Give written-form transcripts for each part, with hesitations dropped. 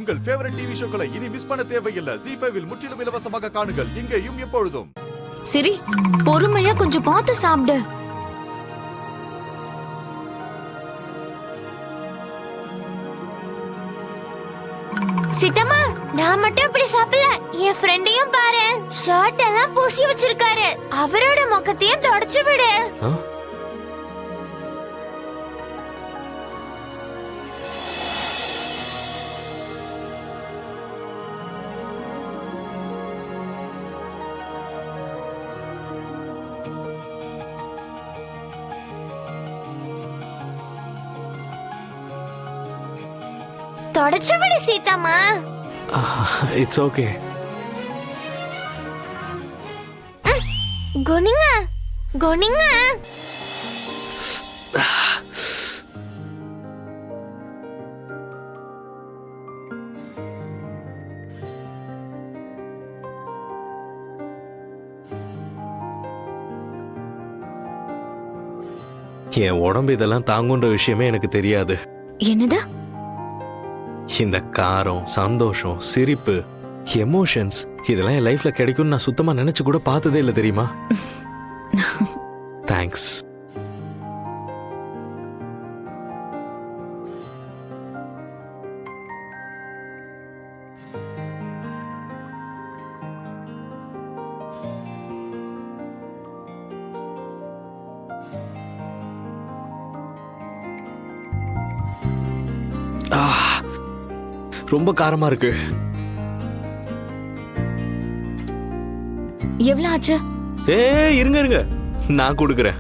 உங்கள் favourite TV ஷோக்களை இனி miss பண்ண தேவையில்லை. ZEE5 இல் முற்றிலும் இலவசமாக காணுங்கள். இங்கேயும் எப்பொழுதும். சரி, பொறுமையா கொஞ்சம் பார்த்து சாப்பிடு. சித்தம்மா, நான் மட்டும் இப்படி சாப்பிடல. என் ஃப்ரெண்டையும் பாரு, ஷர்ட் எல்லாம் பூசி வச்சிருக்காரு. அவரோட முகத்தையும் தொடச்சு விடு. தொடச்சு விடு சீதாம்மா. It's okay. குனிங்க குனிங்க. என் உடம்பு இதெல்லாம் தாங்குன்ற விஷயமே எனக்கு தெரியாது. என்னது? இந்த காரம், சந்தோஷம், சிரிப்பு, எமோஷன்ஸ் இதெல்லாம் என் லைஃப்ல கிடைக்கும்னு நான் சுத்தமா நினைச்சு கூட பார்த்ததே இல்லை, தெரியுமா? தேங்க்ஸ். ரொம்ப காரமா இருக்கு. எவ்வளவு ஆச்சு? இருங்க இருங்க, நான் கொடுக்கறேன்.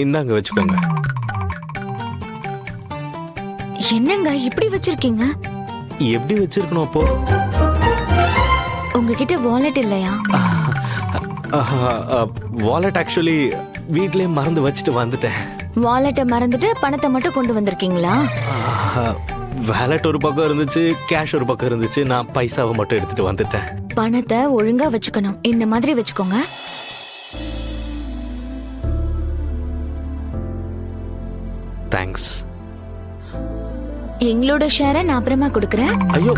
இந்தாங்க வச்சுக்கோங்க. என்னங்க இப்படி வச்சிருக்கீங்க? எப்படி வச்சிருக்கணும் அப்போ? உங்ககிட்ட வாலெட் இல்லையா? வாலெட் ஆக்சுவலி வீட்லயே மறந்து வச்சுட்டு வந்துட்டேன். வாலெட்டை மறந்துட்டு பணத்தை மட்டும் கொண்டு வந்திருக்கீங்களா? வாலெட் ஒரு பக்கம் இருந்துச்சு, கேஷ் ஒரு பக்கம் இருந்துச்சு. நான் பைசாவை மட்டும் எடுத்துட்டு வந்துட்டேன். பணத்தை ஒழுங்கா வச்சுக்கணும். இந்த மாதிரி வச்சுக்கோங்க. தேங்க்ஸ். எங்களோட ஷேரை நான் அப்புறமா கொடுக்கறேன். ஐயோ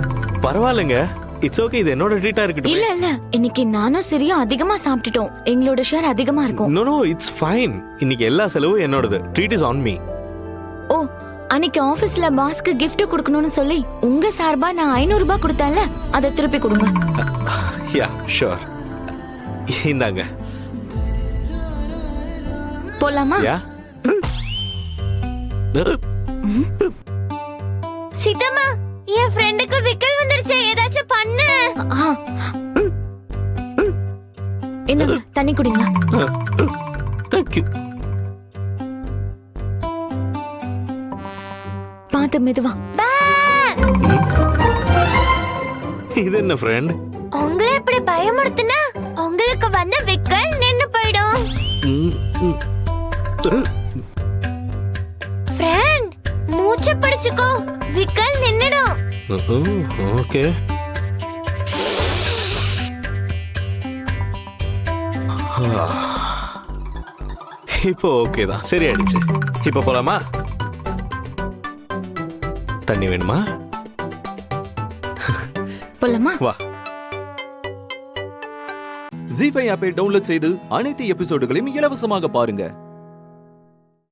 பரவாயில்லைங்க, இட்ஸ் ஓகே. இது என்னோட ட்ரீட்டா இருக்கட்டும். இல்ல இல்ல, இன்னைக்கு நானும் சரியா அதிகமா சாப்பிட்டுட்டோம். எங்களோட ஷேர் அதிகமா இருக்கும். No no, it's fine. இன்னைக்கு எல்லா செலவும் என்னோடது. Treat is on me. ஓ, அன்னைக்கு ஆபீஸ்ல பாஸ்க்கு gift கொடுக்கணும்னு சொல்லி உங்க சார்பா நான் 500 ரூபாய் கொடுத்தேன்ல, அதை திருப்பி கொடுங்க. Yeah sure. இந்தாங்க. போலாமா? யா. சீதாம்மா, என் ஃப்ரெண்டுக்கு விக்கல் வந்துருச்சு. ஏதாச்சும் பண்ணு. என்னங்க, தண்ணி குடிங்க. Thank you. பாத்து மெதுவா. இது என்ன ஃப்ரெண்ட்? உங்களை இப்படி பயமுறுத்துனா உங்களுக்கு வந்த விக்கல் நின்னு போயிடும். ஃப்ரெண்ட், மூச்சு பிடிச்சுக்கோ, விக்கல் நின்னுடும். ஓகே. இப்போ ஓகே தான், சரி ஆயிடுச்சு. இப்போ போலாமா? தண்ணி வேணுமா? போலாமா? வா. ZEE5 ஆப்பை டவுன்லோட் செய்து அனைத்து எபிசோடுகளையும் இலவசமாக பாருங்க.